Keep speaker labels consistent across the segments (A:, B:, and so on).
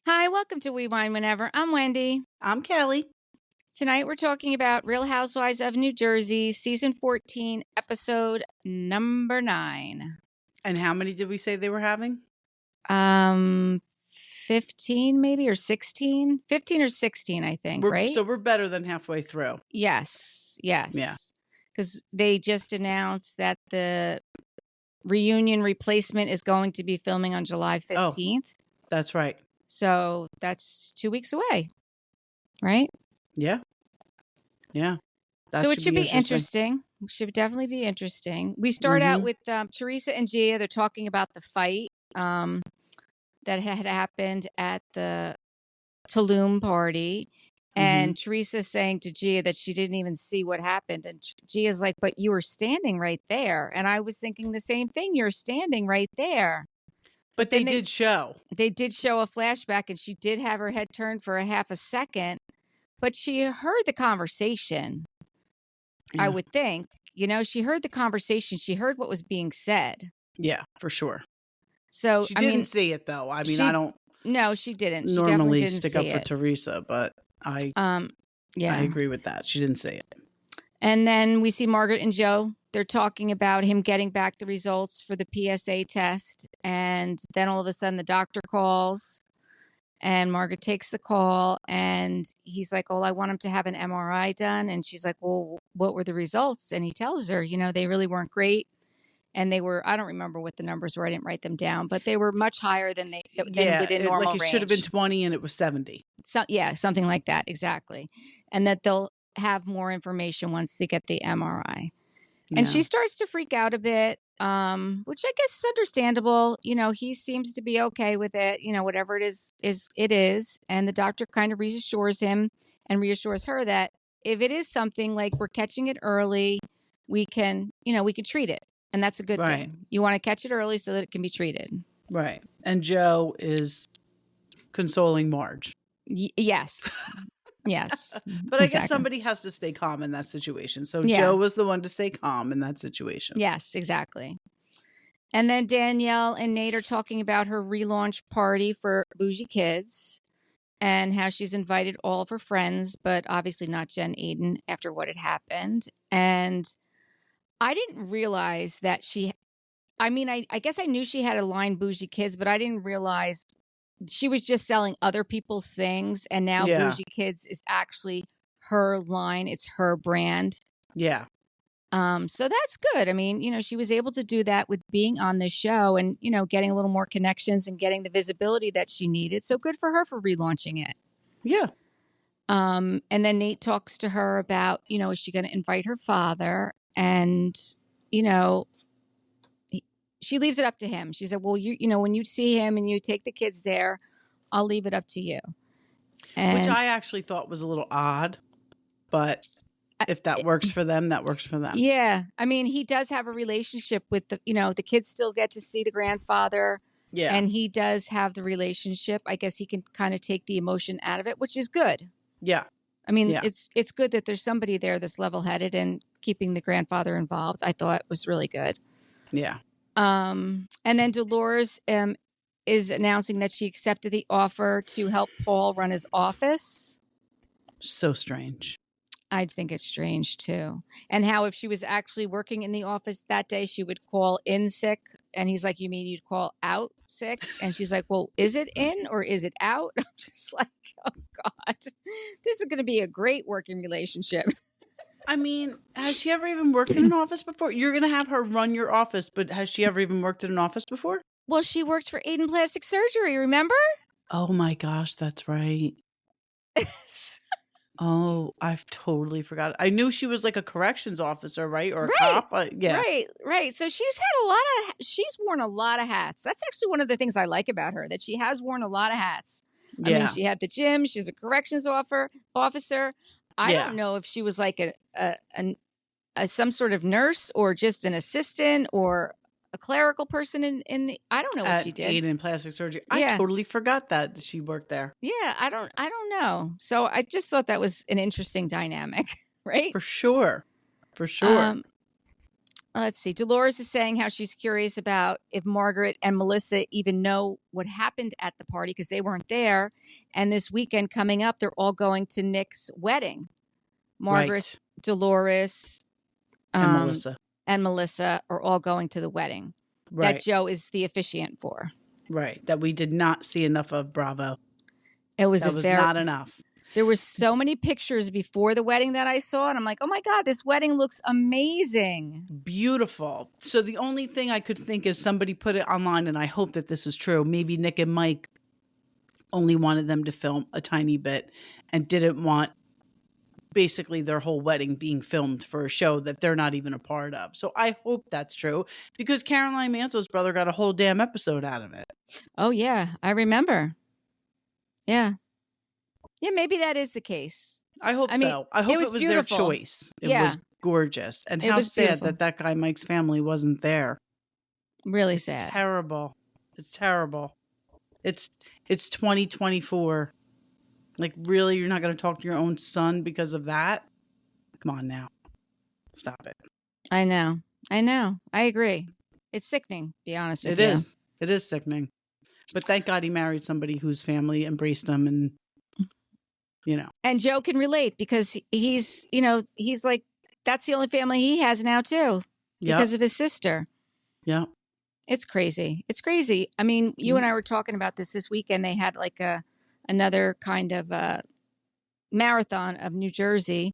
A: Hi, welcome to We Wine Whenever. I'm Wendy.
B: I'm Kelly.
A: Tonight we're talking about Real Housewives of New Jersey, Season 14, Episode number 9.
B: And how many did we say they were having?
A: 15 maybe, or 16? 15 or 16, I think, right?
B: So we're better than halfway through.
A: Yes.
B: Yeah.
A: Because they just announced that the reunion replacement is going to be filming on July 15th.
B: That's right.
A: So that's 2 weeks away, right?
B: Yeah.
A: So it should be interesting. Should definitely be interesting. We start out with Teresa and Gia. They're talking about the fight that had happened at the Tulum party. And Teresa saying to Gia that she didn't even see what happened. And Gia's like, but you were standing right there. And I was thinking the same thing. You're standing right there.
B: But they did show.
A: They did show a flashback, and she did have her head turned for a half a second. But she heard the conversation. Yeah. I would think, she heard the conversation. She heard what was being said.
B: Yeah, for sure.
A: So
B: she didn't see it though. I mean, I don't.
A: No, she didn't. She
B: normally
A: definitely didn't
B: stick
A: see
B: up for Teresa, but I agree with that. She didn't see it.
A: And then we see Margaret and Joe. They're talking about him getting back the results for the PSA test, and then all of a sudden the doctor calls. And Margaret takes the call, and he's like, oh, I want him to have an MRI done. And she's like, well, what were the results? And he tells her, they really weren't great. And they were, I don't remember what the numbers were. I didn't write them down, but they were much higher than within normal range.
B: It should have been 20 and it was 70.
A: So, yeah, something like that. Exactly. And that they'll have more information once they get the MRI. Yeah. And she starts to freak out a bit, which I guess is understandable. He seems to be okay with it. Whatever it is. And the doctor kind of reassures him and reassures her that if it is something like we're catching it early, we can treat it. And that's a good thing. You want to catch it early so that it can be treated.
B: Right. And Joe is consoling Marge.
A: Yes. Yes.
B: But I guess somebody has to stay calm in that situation. So Joe was the one to stay calm in that situation.
A: Yes, exactly. And then Danielle and Nate are talking about her relaunch party for Boujie Kidz and how she's invited all of her friends, but obviously not Jen Aydin after what had happened. And I didn't realize that I guess I knew she had a line Boujie Kidz, but I didn't realize she was just selling other people's things. And now Boujie Kidz is actually her line. It's her brand.
B: Yeah.
A: So that's good. I mean, she was able to do that with being on the show and, getting a little more connections and getting the visibility that she needed. So good for her for relaunching it.
B: Yeah.
A: And then Nate talks to her about, is she going to invite her father? And, she leaves it up to him. She said, well, when you see him and you take the kids there, I'll leave it up to you. And
B: which I actually thought was a little odd, but if that works for them, that works for them.
A: Yeah. I mean, he does have a relationship with the kids still get to see the grandfather. Yeah. And he does have the relationship. I guess he can kind of take the emotion out of it, which is good.
B: Yeah.
A: I mean, it's good that there's somebody there that's level-headed and keeping the grandfather involved. I thought was really good.
B: Yeah.
A: And then Delores is announcing that she accepted the offer to help Paul run his office.
B: So strange.
A: I think it's strange too. And how if she was actually working in the office that day, she would call in sick. And he's like, you mean you'd call out sick? And she's like, well, is it in or is it out? I'm just like, oh God, this is going to be a great working relationship.
B: I mean, has she ever even worked in an office before? You're going to have her run your office, but has she ever even worked in an office before?
A: Well, she worked for Aydin Plastic Surgery, remember?
B: Oh my gosh, that's right. Oh, I've totally forgot. I knew she was like a corrections officer, right? Or a cop. Yeah.
A: Right. So she's worn a lot of hats. That's actually one of the things I like about her, that she has worn a lot of hats. I mean, she had the gym. She's a corrections officer. I don't know if she was like a some sort of nurse or just an assistant or a clerical person in the. I don't know what she did.
B: Aydin Plastic Surgery. I totally forgot that she worked there.
A: Yeah, I don't know. So I just thought that was an interesting dynamic, right?
B: For sure.
A: let's see. Delores is saying how she's curious about if Margaret and Melissa even know what happened at the party because they weren't there. And this weekend coming up, they're all going to Nick's wedding. Margaret,
B: Right.
A: Delores,
B: And Melissa.
A: and Melissa are all going to the wedding
B: Right.
A: that Joe is the officiant for.
B: Right. That we did not see enough of. Bravo.
A: It was
B: That was not enough.
A: There were so many pictures before the wedding that I saw, and I'm like, oh my God, this wedding looks amazing.
B: Beautiful. So the only thing I could think is somebody put it online, and I hope that this is true. Maybe Nick and Mike only wanted them to film a tiny bit and didn't want basically their whole wedding being filmed for a show that they're not even a part of. So I hope that's true because Caroline Manzo's brother got a whole damn episode out of it.
A: Oh, yeah. I remember. Yeah. Yeah, maybe that is the case.
B: I hope so. I hope it was their choice. It was gorgeous. And how sad that guy Mike's family wasn't there.
A: Really sad.
B: It's terrible. It's terrible. It's 2024. Like, really, you're not going to talk to your own son because of that? Come on now. Stop it.
A: I know. I agree. It's sickening, to be honest with you.
B: It is. It is sickening. But thank God he married somebody whose family embraced him and, And
A: Joe can relate because he's like, that's the only family he has now, too, because of his sister.
B: Yeah.
A: It's crazy. It's crazy. I mean, you and I were talking about this weekend. They had like another kind of marathon of New Jersey,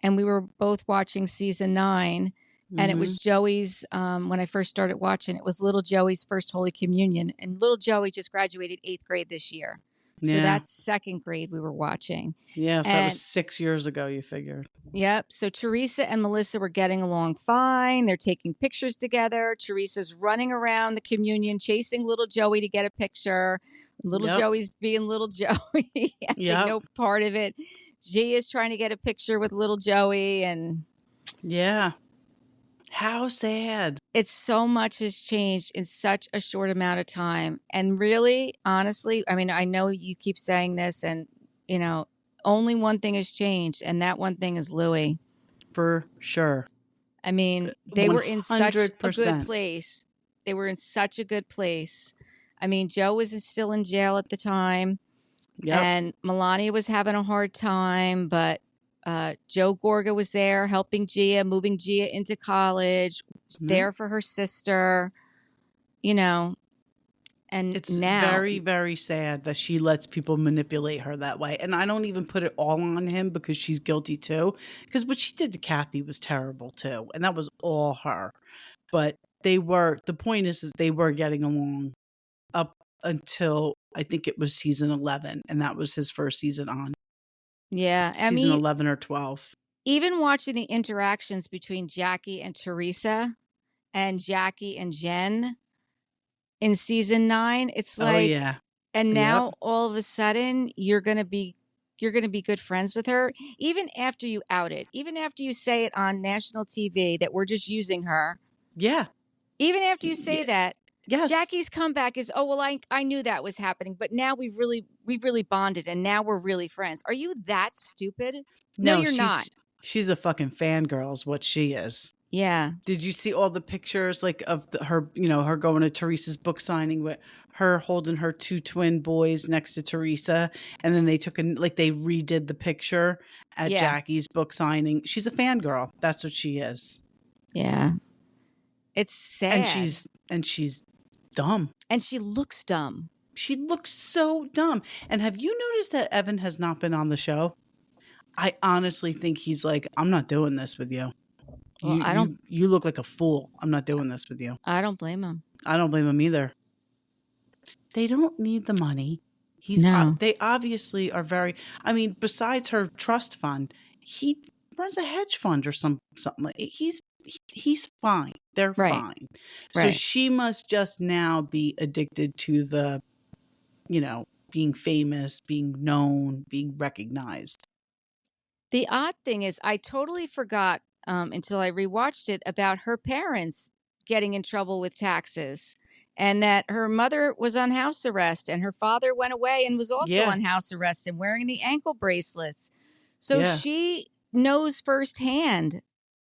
A: and we were both watching season 9. And it was Joey's, when I first started watching, it was little Joey's first Holy Communion. And little Joey just graduated 8th grade this year. So that's 2nd grade we were watching.
B: Yeah, so that was 6 years ago, you figured.
A: Yep. So Teresa and Melissa were getting along fine. They're taking pictures together. Teresa's running around the communion, chasing little Joey to get a picture. Little Joey's being little Joey. I think no part of it. Gia's trying to get a picture with little Joey. And
B: yeah. How sad.
A: It's so much has changed in such a short amount of time. And really, honestly, I mean, I know you keep saying this and, only one thing has changed. And that one thing is Louie.
B: For sure.
A: I mean, they 100%. Were in such a good place. They were in such a good place. I mean, Joe was still in jail at the time. And Melania was having a hard time, but Joe Gorga was there helping Gia, moving Gia into college, there for her sister, and
B: it's
A: now
B: very, very sad that she lets people manipulate her that way. And I don't even put it all on him because she's guilty too. Because what she did to Kathy was terrible too. And that was all her. But the point is they were getting along up until I think it was season 11. And that was his first season on.
A: Yeah.
B: Season 11 or 12.
A: Even watching the interactions between Jackie and Teresa and Jackie and Jen in season 9, it's like, and now all of a sudden you're going to be good friends with her. Even after you out it, even after you say it on national TV that we're just using her.
B: Yeah.
A: Even after you say that,
B: yes.
A: Jackie's comeback is, oh, well, I knew that was happening, but now we've really bonded and now we're really friends. Are you that stupid? No, you're not.
B: She's a fucking fangirl is what she is.
A: Yeah.
B: Did you see all the pictures of her, her going to Teresa's book signing with her holding her 2 twin boys next to Teresa. And then they they redid the picture at Jackie's book signing. She's a fangirl. That's what she is.
A: Yeah. It's sad.
B: And she's dumb.
A: And she looks dumb.
B: She looks so dumb. And have you noticed that Evan has not been on the show? I honestly think he's like, I'm not doing this with you.
A: Well,
B: you look like a fool. I'm not doing this with you.
A: I don't blame him.
B: I don't blame him either. They don't need the money. They obviously are very, besides her trust fund, he runs a hedge fund or something. He's fine. They're fine. So she must just now be addicted to the, being famous, being known, being recognized.
A: The odd thing is I totally forgot until I rewatched it about her parents getting in trouble with taxes and that her mother was on house arrest and her father went away and was also on house arrest and wearing the ankle bracelets. So she knows firsthand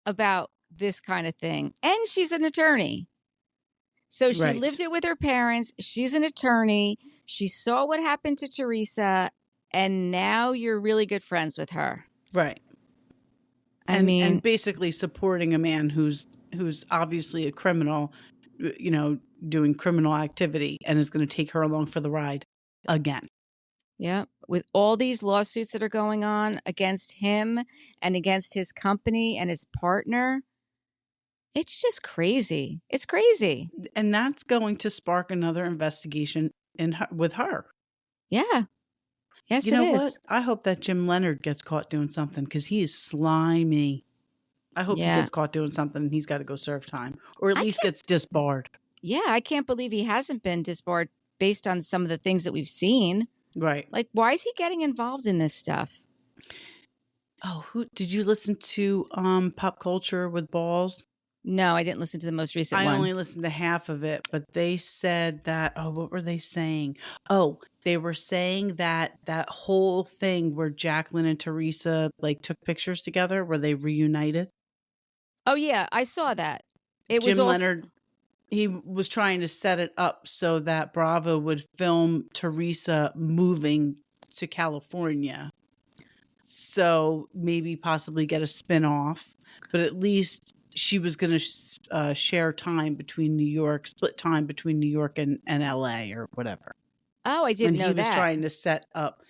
A: about this kind of thing. And she's an attorney. So she lived it with her parents. She's an attorney. She saw what happened to Teresa, and now you're really good friends with her.
B: Right. And basically supporting a man who's obviously a criminal, doing criminal activity, and is going to take her along for the ride again.
A: Yeah. With all these lawsuits that are going on against him and against his company and his partner, it's just crazy. It's crazy.
B: And that's going to spark another investigation with her.
A: Yeah. Yes,
B: you know
A: it is.
B: What? I hope that Jim Leonard gets caught doing something, because he is slimy. I hope he gets caught doing something and he's got to go serve time, or at least gets disbarred. Yeah,
A: I can't believe he hasn't been disbarred based on some of the things that we've seen.
B: Right.
A: Like, why is he getting involved in this stuff?
B: Oh, did you listen to Pop Culture with Balls?
A: No, I didn't listen to the most recent one.
B: I only listened to half of it, but they said that, what were they saying? Oh, they were saying that whole thing where Jacqueline and Teresa took pictures together, where they reunited.
A: Oh yeah, I saw that.
B: Jim Leonard, he was trying to set it up so that Bravo would film Teresa moving to California. So maybe possibly get a spinoff, but at least she was going to share time between New York, split time between New York and LA or whatever.
A: Oh, I didn't know that.
B: And he was trying to set up,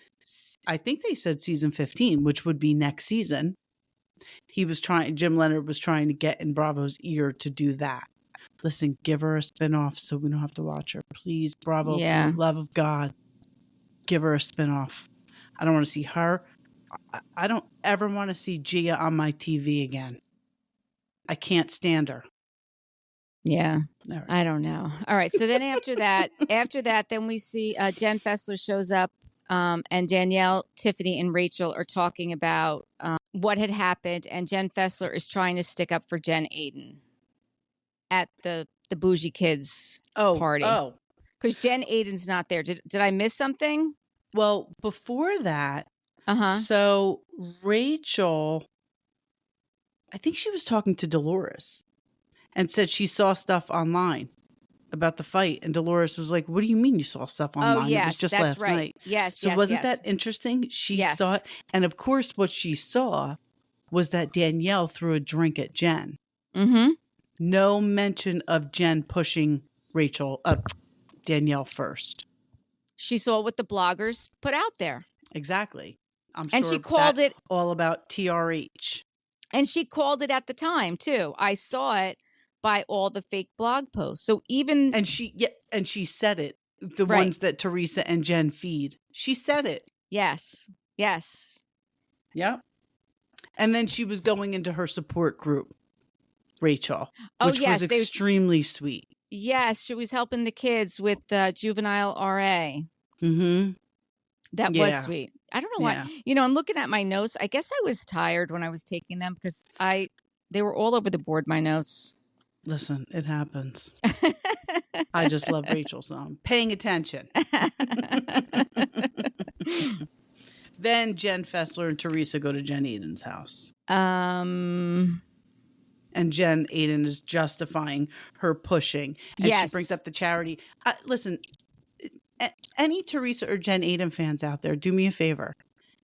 B: I think they said season 15, which would be next season. Jim Leonard was trying to get in Bravo's ear to do that. Listen, give her a spinoff so we don't have to watch her. Please, Bravo, for the love of God, give her a spinoff. I don't want to see her. I don't ever want to see Gia on my TV again. I can't stand her.
A: Yeah. Right. I don't know. All right. So then after that, then we see Jenn Fessler shows up, and Danielle, Tiffany, and Rachel are talking about what had happened. And Jenn Fessler is trying to stick up for Jen Aydin at the Boujie Kidz party. Oh, because Jen Aydin's not there. Did I miss something?
B: Well, before that, so Rachel, I think she was talking to Delores and said she saw stuff online about the fight. And Delores was like, what do you mean you saw stuff online?
A: Oh, yes,
B: it was just
A: that's
B: last
A: right.
B: night.
A: Yes,
B: so wasn't that interesting? She saw it. And of course, what she saw was that Danielle threw a drink at Jen.
A: Mm-hmm.
B: No mention of Jen pushing Danielle first.
A: She saw what the bloggers put out there.
B: Exactly. I'm sure.
A: And she called it
B: all about TRH.
A: And she called it at the time too. I saw it by all the fake blog posts. So even
B: and she said it. The ones that Teresa and Jen feed. She said it.
A: Yes. Yes.
B: Yep. And then she was going into her support group, Rachel, which was extremely sweet.
A: Yes, she was helping the kids with juvenile RA.
B: Mm-hmm.
A: That was sweet. I don't know why. I'm looking at my notes. I guess I was tired when I was taking them because they were all over the board, my notes.
B: Listen, it happens. I just love Rachel, so I'm paying attention. Then Jenn Fessler and Teresa go to Jen Aydin's house. And Jen Aydin is justifying her pushing. And she brings up the charity. Listen, any Teresa or Jen Aydin fans out there, do me a favor.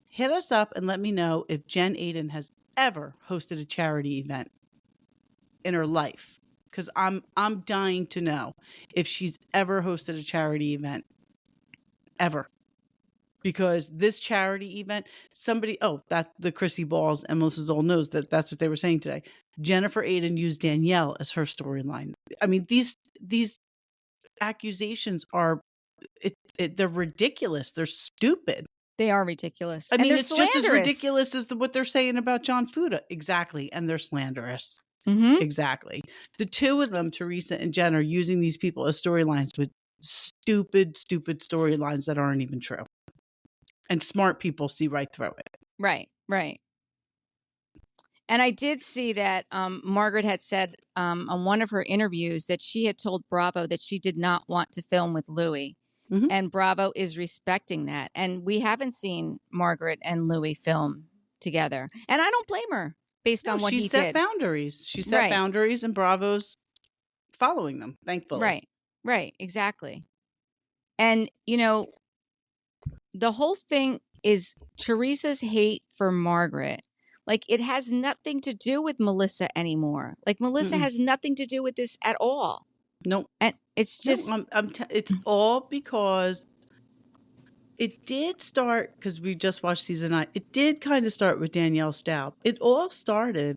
B: Hit us up and let me know if Jen Aydin has ever hosted a charity event in her life. Because I'm dying to know if she's ever hosted a charity event. Ever. Because this charity event, that the Chrissy Balls and Melissa Zoll knows that's what they were saying today. Jennifer Aydin used Danielle as her storyline. I mean, these accusations are, they're ridiculous. They're stupid.
A: They are ridiculous.
B: I mean, it's just as ridiculous as what they're saying about John Fuda. Exactly. And they're slanderous.
A: Mm-hmm.
B: Exactly. The two of them, Teresa and Jen, are using these people as storylines with stupid storylines that aren't even true. And smart people see right through it.
A: Right, right. And I did see that Margaret had said on one of her interviews that she had told Bravo that she did not want to film with Louis. Mm-hmm. And Bravo is respecting that. And we haven't seen Margaret and Louis film together. And I don't blame her. based on what he
B: set
A: did.
B: boundaries. She set boundaries, and Bravo's following them, thankfully.
A: Right, exactly. And, you know, the whole thing is Teresa's hate for Margaret. Like, it has nothing to do with Melissa anymore. Like, Melissa has nothing to do with this at all.
B: Nope.
A: And it's just...
B: it's all because it did start, because we just watched season 9. It did kind of start with Danielle Staub. It all started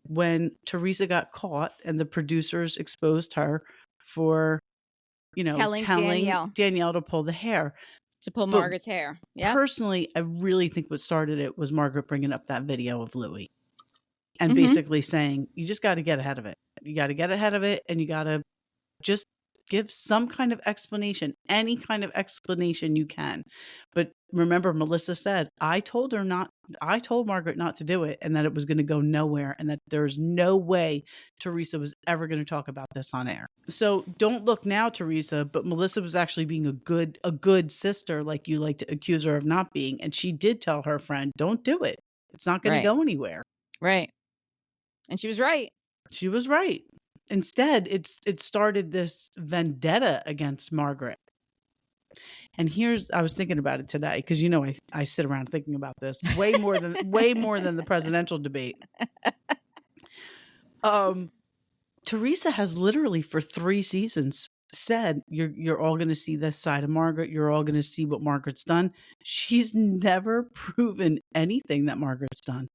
B: when Teresa got caught and the producers exposed her for, telling Danielle to pull the hair.
A: To pull Margaret's hair. Yeah.
B: Personally, I really think what started it was Margaret bringing up that video of Louis and basically saying, you just got to get ahead of it. You got to get ahead of it, and you got to just give some kind of explanation, any kind of explanation you can. But remember, Melissa said, I told Margaret not to do it, and that it was going to go nowhere, and that there's no way Teresa was ever going to talk about this on air. So don't look now, Teresa, but Melissa was actually being a good sister, like you like to accuse her of not being. And she did tell her friend, don't do it. It's not going to go anywhere.
A: Right. And she was right.
B: She was right. Instead, it started this vendetta against Margaret. And I was thinking about it today, because I sit around thinking about this way more than the presidential debate. Teresa has literally for 3 seasons said, you're all going to see this side of Margaret. You're all going to see what Margaret's done. She's never proven anything that Margaret's done.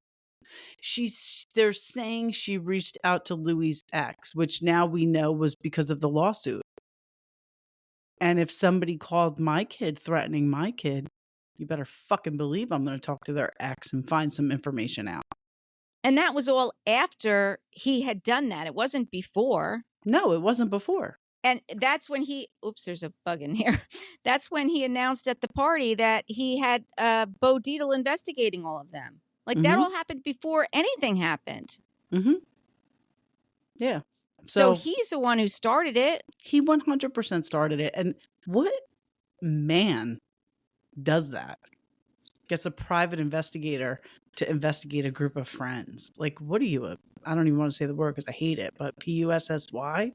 B: They're saying she reached out to Louis' ex, which now we know was because of the lawsuit. And if somebody called my kid threatening my kid, you better fucking believe I'm going to talk to their ex and find some information out.
A: And that was all after he had done that. It wasn't before.
B: No, it wasn't before.
A: And that's when there's a bug in here. That's when he announced at the party that he had Bo Dietl investigating all of them. Like, that all happened before anything happened.
B: Yeah.
A: So he's the one who started it.
B: He 100% started it. And what man does that? Gets a private investigator to investigate a group of friends. Like, what are you? I don't even want to say the word because I hate it, but PUSSY?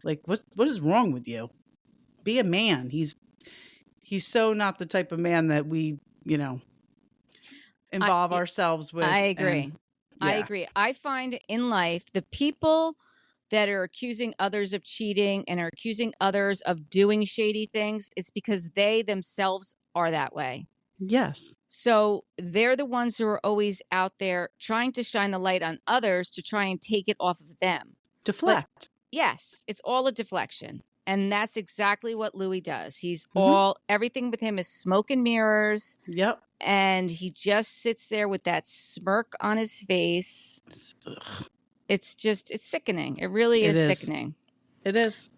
B: Like, what is wrong with you? Be a man. He's so not the type of man that we, involve ourselves with.
A: I agree. I agree. I find in life, the people that are accusing others of cheating and are accusing others of doing shady things, it's because they themselves are that way.
B: Yes.
A: So they're the ones who are always out there trying to shine the light on others to try and take it off of them.
B: Deflect.
A: But yes, it's all a deflection. And that's exactly what Louis does. He's everything with him is smoke and mirrors.
B: Yep.
A: And he just sits there with that smirk on his face.
B: Ugh.
A: It's sickening. It really is sickening.
B: It is.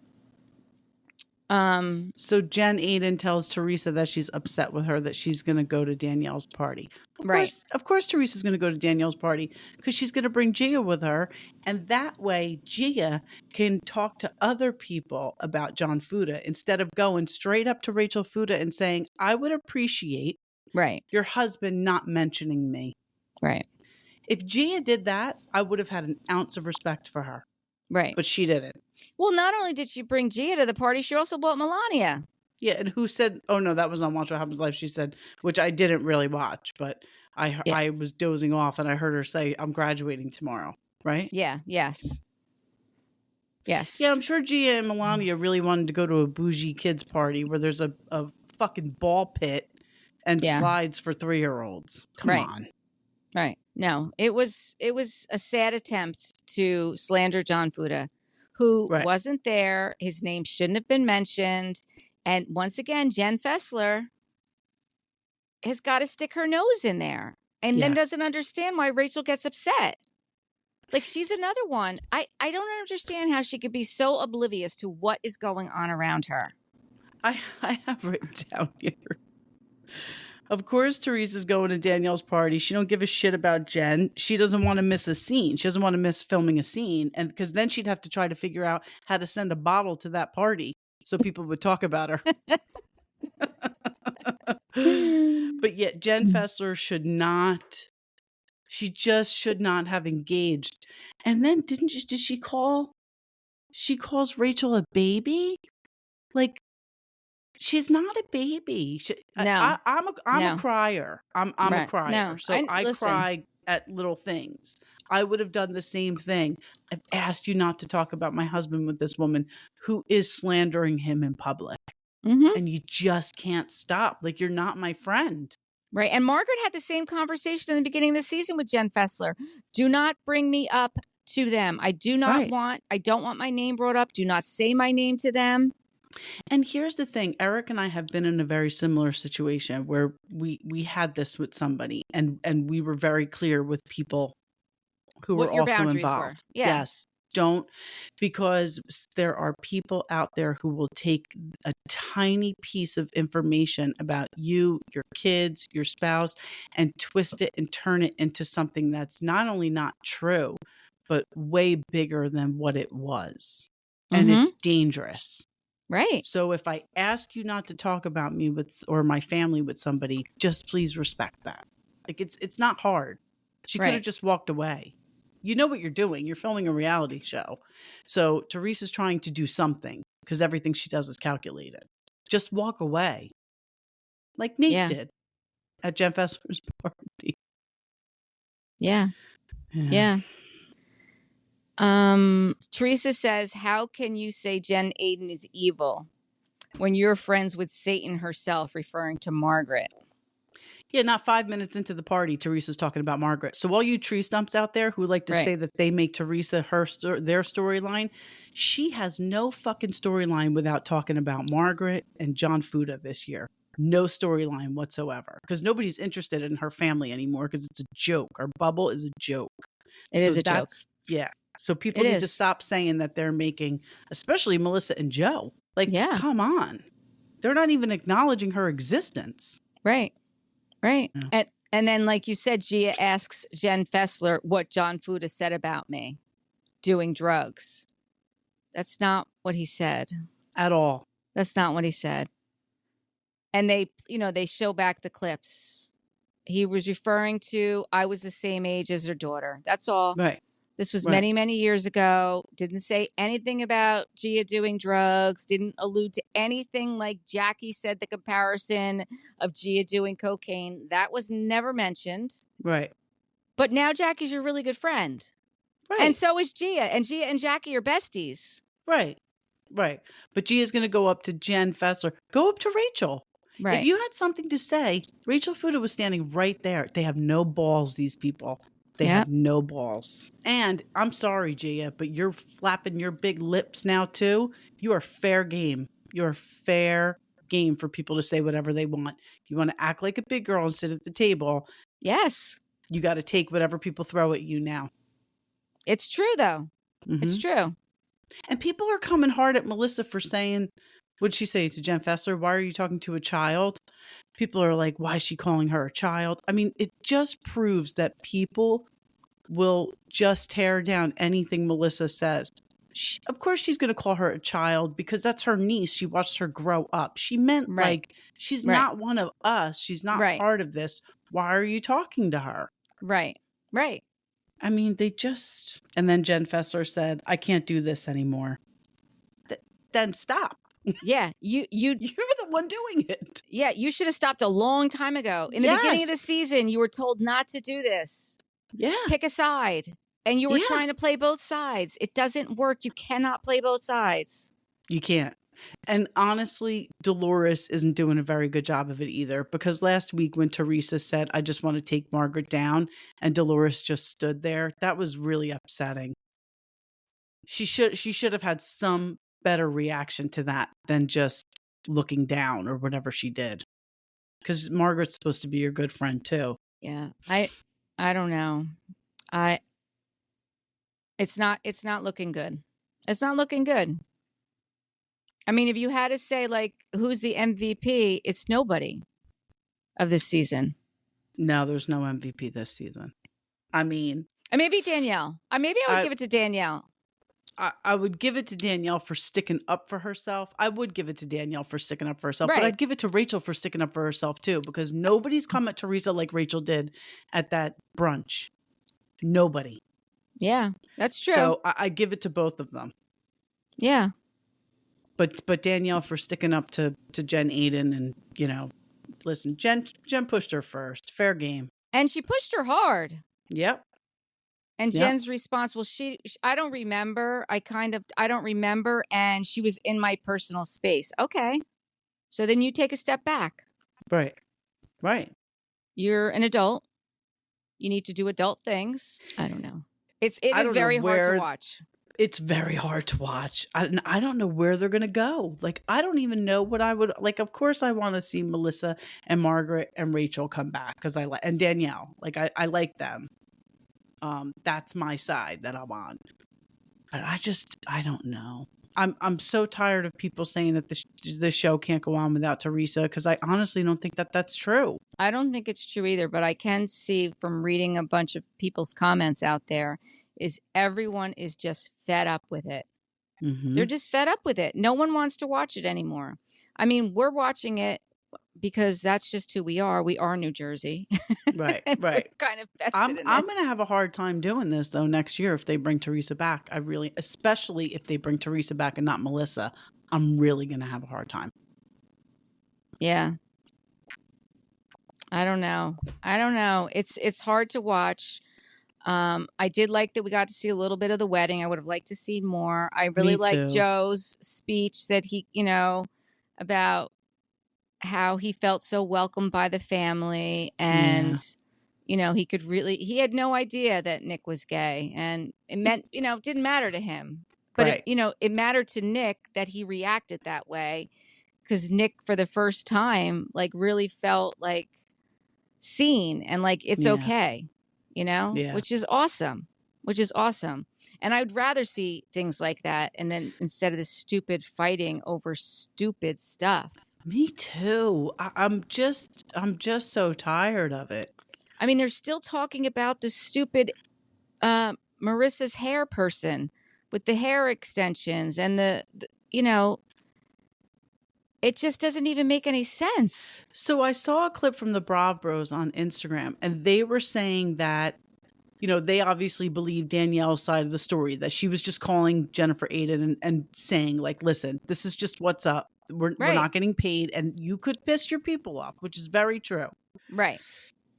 B: So Jen Aydin tells Teresa that she's upset with her, that she's going to go to Danielle's party. Of course, Teresa's going to go to Danielle's party because she's going to bring Gia with her. And that way, Gia can talk to other people about John Fuda instead of going straight up to Rachel Fuda and saying, I would appreciate your husband not mentioning me.
A: Right.
B: If Gia did that, I would have had an ounce of respect for her.
A: Right.
B: But she didn't.
A: Well, not only did she bring Gia to the party, she also brought Melania.
B: Yeah, and who said, oh no, that was on Watch What Happens Live. She said, which I didn't really watch, but I was dozing off and I heard her say, I'm graduating tomorrow, right?
A: Yeah, yes. Yes.
B: Yeah, I'm sure Gia and Melania really wanted to go to a Boujie Kidz party where there's a fucking ball pit and slides for 3-year-olds. Come on.
A: Right. No, it was a sad attempt to slander John Fuda, who wasn't there. His name shouldn't have been mentioned. And once again, Jenn Fessler has got to stick her nose in there and then doesn't understand why Rachel gets upset. Like, she's another one. I don't understand how she could be so oblivious to what is going on around her.
B: I have written down here. Of course, Teresa's going to Danielle's party. She don't give a shit about Jen. She doesn't want to miss a scene. She doesn't want to miss filming a scene. And because then she'd have to try to figure out how to send a bottle to that party so people would talk about her. But yet Jenn Fessler should not She just should not have engaged. And then did she call? She calls Rachel a baby? Like, she's not a baby.
A: No.
B: I'm a
A: No.
B: crier. I'm a
A: Right.
B: crier.
A: No.
B: So I
A: Listen.
B: cry at little things. I would have done the same thing. I've asked you not to talk about my husband with this woman who is slandering him in public.
A: Mm-hmm.
B: And you just can't stop. Like, you're not my friend.
A: Right. And Margaret had the same conversation in the beginning of the season with Jenn Fessler. Do not bring me up to them. I don't want my name brought up. Do not say my name to them.
B: And here's the thing, Eric and I have been in a very similar situation where we had this with somebody and we were very clear with people who
A: What
B: were
A: your
B: also
A: boundaries
B: involved.
A: were. Yeah.
B: Yes. Don't, because there are people out there who will take a tiny piece of information about you, your kids, your spouse, and twist it and turn it into something that's not only not true, but way bigger than what it was. And it's dangerous.
A: Right.
B: So if I ask you not to talk about me or my family with somebody, just please respect that. Like, it's not hard. She could have just walked away. You know what you're doing. You're filming a reality show. So Teresa's trying to do something because everything she does is calculated. Just walk away. Like Nate did at Jenn Fessler's party.
A: Yeah. Teresa says, how can you say Jen Aydin is evil when you're friends with Satan herself, referring to Margaret?
B: Yeah, not 5 minutes into the party, Teresa's talking about Margaret. So all you tree stumps out there who like to say that they make Teresa their storyline, she has no fucking storyline without talking about Margaret and John Fuda this year. No storyline whatsoever because nobody's interested in her family anymore because it's a joke. Our bubble is a joke.
A: It is a joke.
B: Yeah. So people need to stop saying that they're making, especially Melissa and Joe. Like, come on. They're not even acknowledging her existence.
A: Right. Right. Yeah. And then, like you said, Gia asks Jenn Fessler what John Fuda said about me doing drugs. That's not what he said.
B: At all.
A: That's not what he said. And they show back the clips. He was referring to, I was the same age as her daughter. That's all.
B: Right.
A: This was many, many years ago. Didn't say anything about Gia doing drugs. Didn't allude to anything like Jackie said, the comparison of Gia doing cocaine. That was never mentioned.
B: Right.
A: But now Jackie's your really good friend. Right. And so is Gia. And Gia and Jackie are besties.
B: Right. Right. But Gia's going to go up to Jenn Fessler. Go up to Rachel. Right. If you had something to say, Rachel Fuda was standing right there. They have no balls, these people. They have no balls. And I'm sorry, Gia, but you're flapping your big lips now, too. You are fair game. You're fair game for people to say whatever they want. You want to act like a big girl and sit at the table.
A: Yes.
B: You got to take whatever people throw at you now.
A: It's true, though. Mm-hmm. It's true.
B: And people are coming hard at Melissa for saying, what'd she say to Jenn Fessler? Why are you talking to a child? People are like, why is she calling her a child? I mean, it just proves that people will just tear down anything Melissa says. Of course, she's going to call her a child because that's her niece. She watched her grow up. She meant like, she's not one of us. She's not part of this. Why are you talking to her?
A: Right. Right.
B: I mean, and then Jenn Fessler said, I can't do this anymore. Then stop.
A: Yeah, you're
B: the one doing it.
A: Yeah, you should have stopped a long time ago. In the beginning of the season, you were told not to do this.
B: Yeah.
A: Pick a side. And you were trying to play both sides. It doesn't work. You cannot play both sides.
B: You can't. And honestly, Delores isn't doing a very good job of it either. Because last week when Teresa said, I just want to take Margaret down, and Delores just stood there, that was really upsetting. She should have had some better reaction to that than just looking down or whatever she did, because Margaret's supposed to be your good friend too.
A: Yeah, I don't know. It's not looking good. It's not looking good. I mean, if you had to say like who's the MVP, it's nobody of this season.
B: No, there's no MVP this season. I mean,
A: and maybe Danielle. Maybe I would give it to Danielle.
B: I would give it to Danielle for sticking up for herself. I would give it to Danielle for sticking up for herself. Right. But I'd give it to Rachel for sticking up for herself too, because nobody's come at Teresa like Rachel did at that brunch. Nobody.
A: Yeah, that's true.
B: So I give it to both of them.
A: Yeah.
B: But Danielle for sticking up to Jen Aydin, and, you know, listen, Jen pushed her first. Fair game.
A: And she pushed her hard.
B: Yep.
A: And
B: Yep.
A: Jen's response, well, I don't remember. I don't remember. And she was in my personal space. Okay. So then you take a step back.
B: Right. Right.
A: You're an adult. You need to do adult things. I don't know. It is very hard to watch.
B: It's very hard to watch. I don't know where they're going to go. Like, I don't even know what I would like. Of course, I want to see Melissa and Margaret and Rachel come back because and Danielle. Like, I like them. That's my side that I'm on. But I don't know. I'm so tired of people saying that the show can't go on without Teresa, because I honestly don't think that that's true.
A: I don't think it's true either, but I can see from reading a bunch of people's comments out there is everyone is just fed up with it. Mm-hmm. They're just fed up with it. No one wants to watch it anymore. I mean, we're watching it because that's just who we are. We are New Jersey.
B: Right, right.
A: Kind of vested in this.
B: I'm going to have a hard time doing this, though, next year if they bring Teresa back. Especially if they bring Teresa back and not Melissa, I'm really going to have a hard time.
A: Yeah. I don't know. It's hard to watch. I did like that we got to see a little bit of the wedding. I would have liked to see more. I really liked Joe's speech that he, about how he felt so welcomed by the family, and he had no idea that Nick was gay, and it meant, it didn't matter to him, but right. It mattered to Nick that he reacted that way, because Nick for the first time really felt seen and it's okay, which is awesome. And I'd rather see things like that, and then instead of this stupid fighting over stupid stuff.
B: Me too. I'm just so tired of it.
A: I mean, they're still talking about the stupid Marissa's hair person with the hair extensions and the it just doesn't even make any sense.
B: So I saw a clip from the Brav Bros on Instagram, and they were saying that, they obviously believe Danielle's side of the story, that she was just calling Jennifer Aydin and saying, listen, this is just what's up. We're not getting paid, and you could piss your people off, which is very true.
A: Right.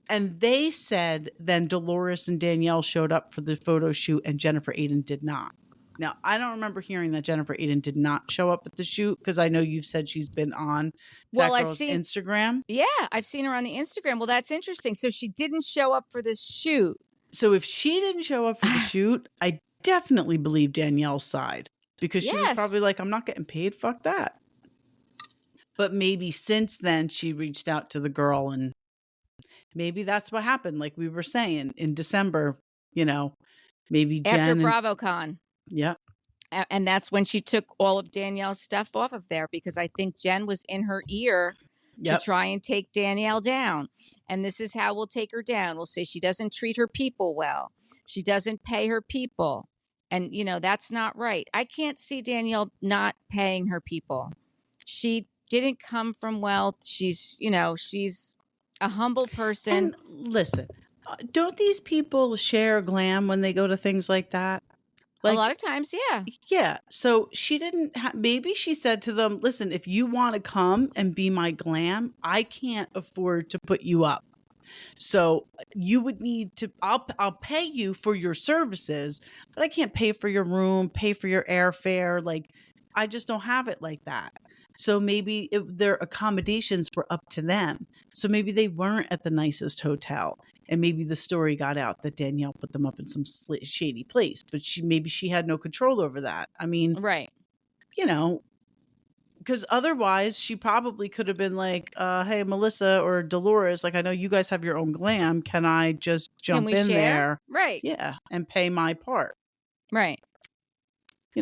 B: And they said then Delores and Danielle showed up for the photo shoot and Jennifer Aydin did not. Now, I don't remember hearing that Jennifer Aydin did not show up at the shoot, because I know you've said she's been on I've seen Instagram.
A: Yeah, I've seen her on the Instagram. Well, that's interesting. So she didn't show up for this shoot.
B: So if she didn't show up for the shoot, I definitely believe Danielle's side, because she was probably like, I'm not getting paid. Fuck that. But maybe since then she reached out to the girl, and maybe that's what happened. Like we were saying in December, maybe Jen
A: after BravoCon.
B: Yeah.
A: And that's when she took all of Danielle's stuff off of there, because I think Jen was in her ear to try and take Danielle down. And this is how we'll take her down. We'll say she doesn't treat her people well. She doesn't pay her people. And, that's not right. I can't see Danielle not paying her people. She didn't come from wealth. She's a humble person.
B: And listen, don't these people share glam when they go to things like that?
A: A lot of times, yeah.
B: Yeah. So she didn't maybe she said to them, listen, if you want to come and be my glam, I can't afford to put you up. So you would need to, I'll pay you for your services, but I can't pay for your room, pay for your airfare. I just don't have it like that. So maybe their accommodations were up to them. So maybe they weren't at the nicest hotel. And maybe the story got out that Danielle put them up in some shady place. But maybe she had no control over that. I mean,
A: right.
B: Because otherwise she probably could have been like, hey, Melissa or Delores, I know you guys have your own glam. Can I just jump in there?
A: Right.
B: Yeah. And pay my part.
A: Right.
B: I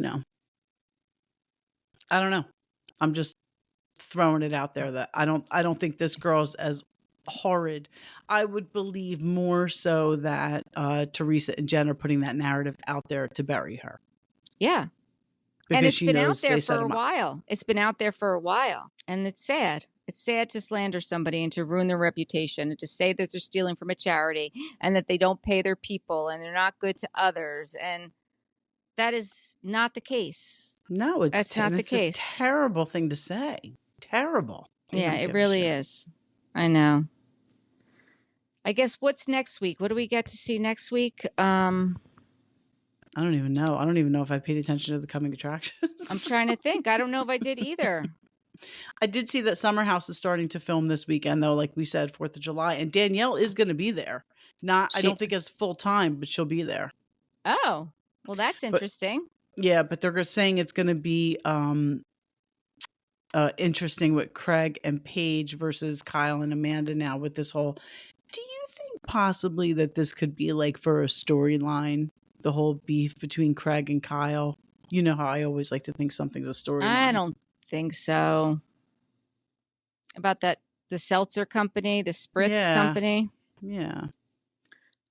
B: don't know. I'm just throwing it out there that I don't think this girl's as horrid. I would believe more so that Teresa and Jen are putting that narrative out there to bury her.
A: Yeah. Because and it's been out there for a while. It's been out there for a while, and it's sad. It's sad to slander somebody and to ruin their reputation and to say that they're stealing from a charity and that they don't pay their people and they're not good to others. And that is not the case.
B: No,
A: that's not the case.
B: It's a terrible thing to say. Terrible.
A: Yeah, it really is. I know. I guess what's next week? What do we get to see next week? I
B: don't even know. I don't even know if I paid attention to the coming attractions.
A: I'm trying to think. I don't know if I did either.
B: I did see that Summer House is starting to film this weekend, though, like we said, 4th of July. And Danielle is going to be there. I don't think as full time, but she'll be there.
A: Oh, well, that's interesting.
B: But they're saying it's going to be interesting with Craig and Paige versus Kyle and Amanda now with this whole. Do you think possibly that this could be like for a storyline, the whole beef between Craig and Kyle? You know how I always like to think something's a storyline.
A: I don't think so. About the seltzer company, the spritz company.
B: Yeah.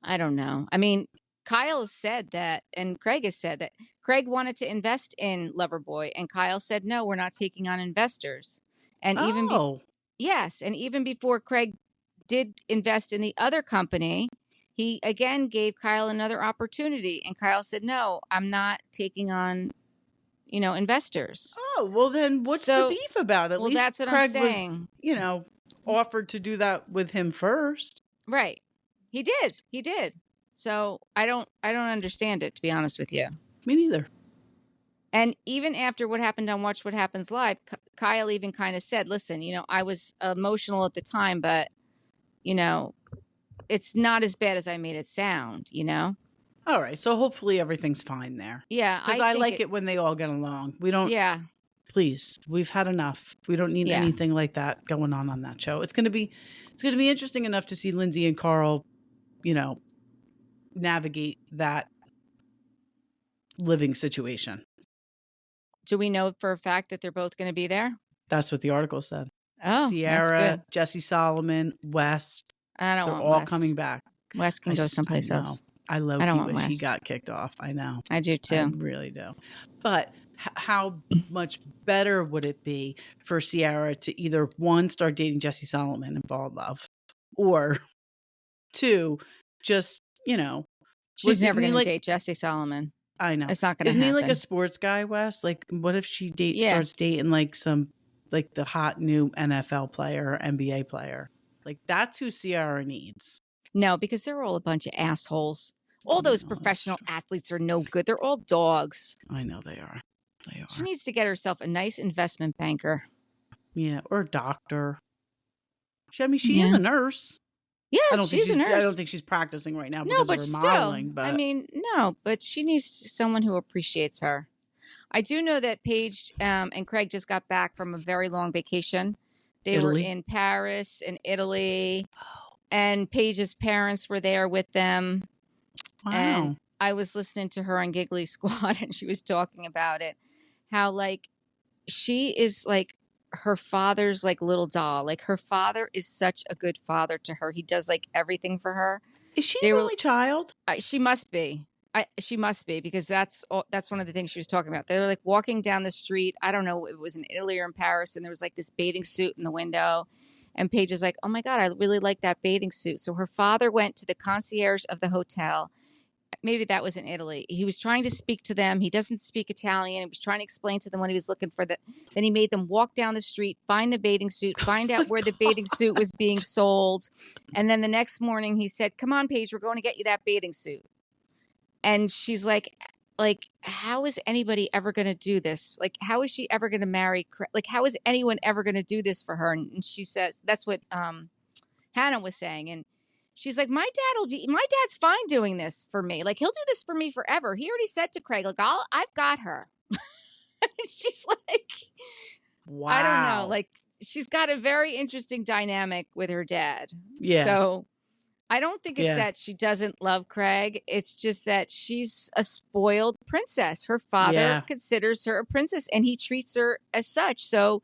A: I don't know. I mean, Kyle has said that, and Craig has said that Craig wanted to invest in Loverboy, and Kyle said, no, we're not taking on investors. And even even before Craig did invest in the other company, he again gave Kyle another opportunity, and Kyle said, no, I'm not taking on, investors.
B: Oh, well then what's the beef about it? At least
A: that's what
B: Craig
A: I'm saying.
B: Was, offered to do that with him first.
A: Right. He did. So I don't understand it, to be honest with you.
B: Me neither.
A: And even after what happened on Watch What Happens Live, Kyle even kind of said, listen, I was emotional at the time, but, it's not as bad as I made it sound,
B: All right. So hopefully everything's fine there.
A: Yeah.
B: Because I like it when they all get along. We don't.
A: Yeah.
B: Please. We've had enough. We don't need anything like that going on that show. It's going to be interesting enough to see Lindsay and Carl, navigate that living situation.
A: Do we know for a fact that they're both going to be there?
B: That's what the article said.
A: Oh,
B: Sierra, Jesse Solomon, West.
A: I don't
B: They're
A: want
B: all
A: West.
B: Coming back.
A: West can go someplace else.
B: I wish he got kicked off. I know.
A: I do too.
B: I really do. But how much better would it be for Sierra to either, one, start dating Jesse Solomon and fall in love, or two, just,
A: she's never going to date Jesse Solomon.
B: I know.
A: It's not going to happen.
B: Isn't he like a sports guy, Wes? Like, what if she starts dating like the hot new NFL player or NBA player? Like, that's who Sierra needs.
A: No, because they're all a bunch of assholes. All those professional athletes are no good. They're all dogs.
B: I know they are.
A: She needs to get herself a nice investment banker.
B: Yeah, or a doctor. She is a nurse.
A: Yeah, she's a nurse.
B: I don't think she's practicing right now because of her modeling. But
A: but she needs someone who appreciates her. I do know that Paige and Craig just got back from a very long vacation. They were in Paris and Italy, and Paige's parents were there with them.
B: Wow.
A: And I was listening to her on Giggly Squad, and she was talking about it, how like she is like her father's like little doll. Like her father is such a good father to her. He does like everything for her.
B: Is she the only child?
A: She must be. She must be, because that's one of the things she was talking about. They were like walking down the street. I don't know if it was in Italy or in Paris, and there was like this bathing suit in the window. And Paige is like, oh my God, I really like that bathing suit. So her father went to the concierge of the hotel. Maybe that was in Italy. He was trying to speak to them. He doesn't speak Italian. He was trying to explain to them what he was looking for. Then he made them walk down the street, find the bathing suit, find out where the bathing suit was being sold. And then the next morning he said, come on, Paige, we're going to get you that bathing suit. And she's like, how is anybody ever going to do this? Like, how is she ever going to marry? Like, how is anyone ever going to do this for her? And she says, that's what Hannah was saying. And she's like, my dad's fine doing this for me. Like, he'll do this for me forever. He already said to Craig, like, I've got her. She's like, wow. I don't know. Like, she's got a very interesting dynamic with her dad.
B: Yeah.
A: So I don't think it's that she doesn't love Craig. It's just that she's a spoiled princess. Her father considers her a princess, and he treats her as such. So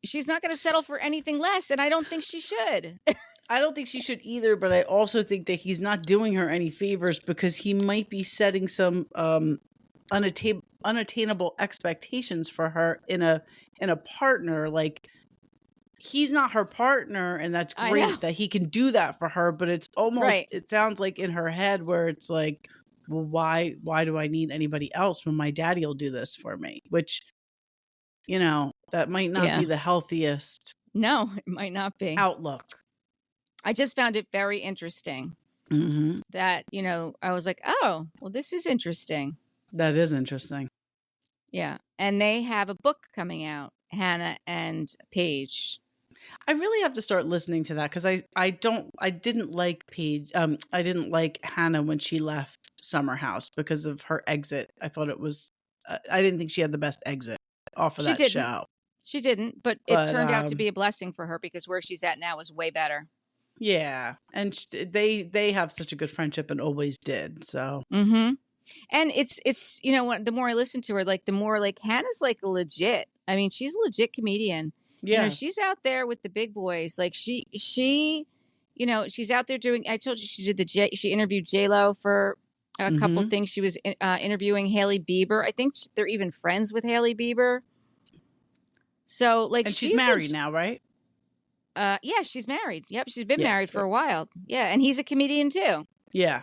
A: she's not going to settle for anything less, and I don't think she should.
B: I don't think she should either, but I also think that he's not doing her any favors, because he might be setting some unattainable expectations for her in a partner. Like, he's not her partner, and that's great that he can do that for her, but it's almost it sounds like in her head where it's like, well, why do I need anybody else when my daddy will do this for me? Which, you know, that might not be the healthiest.
A: No, it might not be.
B: Outlook.
A: I just found it very interesting that, you know, I was like, oh, well, this is interesting.
B: That is interesting.
A: Yeah. And they have a book coming out, Hannah and Paige.
B: I really have to start listening to that because I didn't like Paige. I didn't like Hannah when she left Summer House because of her exit. I thought it was, I didn't think she had the best exit off of that show.
A: She didn't, but it turned out to be a blessing for her because where she's at now is way better.
B: Yeah. And they have such a good friendship and always did. So.
A: And it's, you know, the more I listen to her, like the more like Hannah's like legit. I mean, she's a legit comedian. Yeah. You know, she's out there with the big boys. Like she, you know, she's out there doing, I told you she did she interviewed J-Lo for a couple things. She was interviewing Hailey Bieber. I think they're even friends with Hailey Bieber. So like,
B: and she's married now, right?
A: Yeah, she's married. Yep. She's been married for a while. Yeah. And he's a comedian too.
B: Yeah.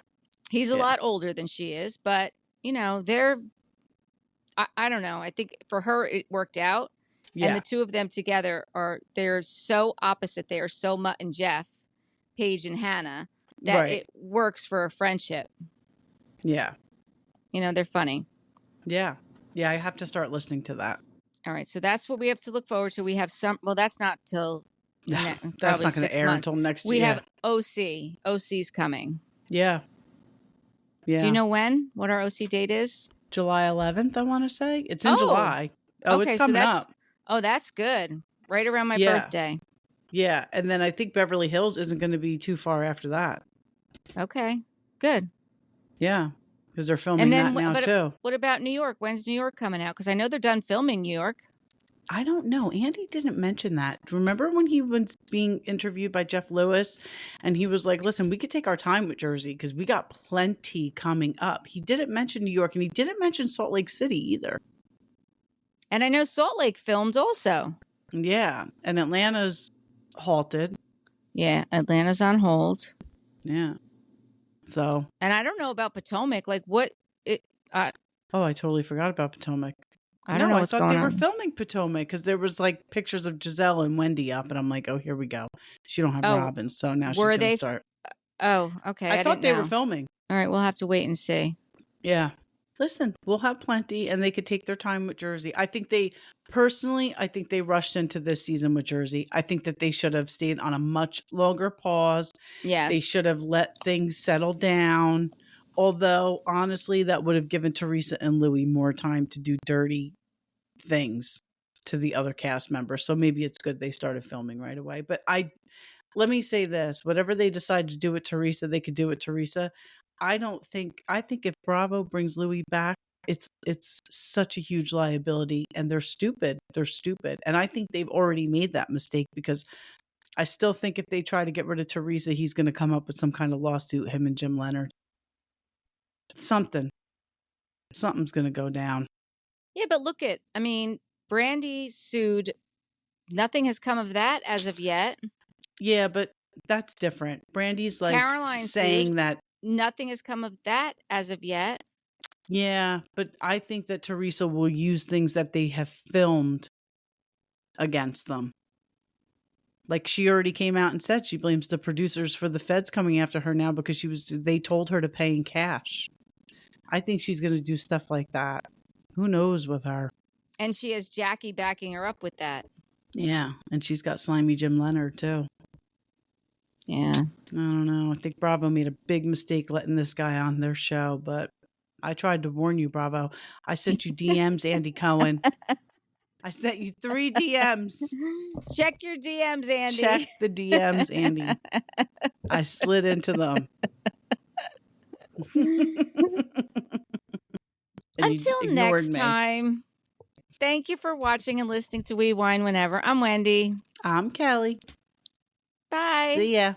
A: He's a lot older than she is, but you know, I don't know. I think for her, it worked out. Yeah. And the two of them together they're so opposite. They are so Mutt and Jeff, Paige and Hannah, that it works for a friendship. Yeah. You know, they're funny.
B: Yeah. Yeah. I have to start listening to that.
A: All right. So that's what we have to look forward to. We have well, that's not till
B: that's not going to air until next year.
A: We have OC. OC's coming.
B: Yeah. Yeah.
A: Do you know when? What our OC date is?
B: July 11th, I want to say. It's in July. Oh, okay, it's coming up.
A: Oh, that's good. Right around my birthday.
B: Yeah. And then I think Beverly Hills isn't going to be too far after that.
A: Okay. Good.
B: Yeah. Because they're filming that now, too.
A: What about New York? When's New York coming out? Because I know they're done filming New York.
B: I don't know. Andy didn't mention that. Remember when he was being interviewed by Jeff Lewis and he was like, listen, we could take our time with Jersey because we got plenty coming up. He didn't mention New York and he didn't mention Salt Lake City either.
A: And I know Salt Lake filmed also.
B: Yeah. And Atlanta's halted.
A: Yeah. Atlanta's on hold.
B: Yeah. So.
A: And I don't know about Potomac. Like what?
B: I totally forgot about Potomac.
A: I don't know what's going on.
B: I thought they were filming Potomac because there was like pictures of Giselle and Wendy up, and I'm like, oh, here we go. She don't have Robin, so now she's going to start.
A: Oh, okay.
B: I thought they were filming.
A: All right, we'll have to wait and see.
B: Yeah. Listen, we'll have plenty, and they could take their time with Jersey. I think they rushed into this season with Jersey. I think that they should have stayed on a much longer pause.
A: Yes.
B: They should have let things settle down. Although, honestly, that would have given Teresa and Louis more time to do dirty things to the other cast members. So maybe it's good they started filming right away. But let me say this. Whatever they decide to do with Teresa, they could do with Teresa. I think if Bravo brings Louis back, it's such a huge liability and they're stupid. They're stupid. And I think they've already made that mistake because I still think if they try to get rid of Teresa, he's going to come up with some kind of lawsuit, him and Jim Leonard. Something's going to go down.
A: Yeah, but Brandy sued. Nothing has come of that as of yet.
B: Yeah, but that's different. Brandy's like
A: Caroline
B: saying
A: sued.
B: That
A: nothing has come of that as of yet.
B: Yeah, but I think that Teresa will use things that they have filmed against them. Like she already came out and said she blames the producers for the feds coming after her now because they told her to pay in cash. I think she's going to do stuff like that. Who knows with her? And
A: she has Jackie backing her up with that.
B: Yeah, and she's got slimy Jim Leonard too.
A: Yeah.
B: I don't know. I think Bravo made a big mistake letting this guy on their show, but I tried to warn you, Bravo. I sent you DMs, Andy Cohen. I sent you 3 DMs.
A: Check your DMs, Andy.
B: Check the DMs, Andy. I slid into them.
A: Until next time, thank you for watching and listening to We Wine Whenever. I'm Wendy.
B: I'm Kelly.
A: Bye.
B: See ya.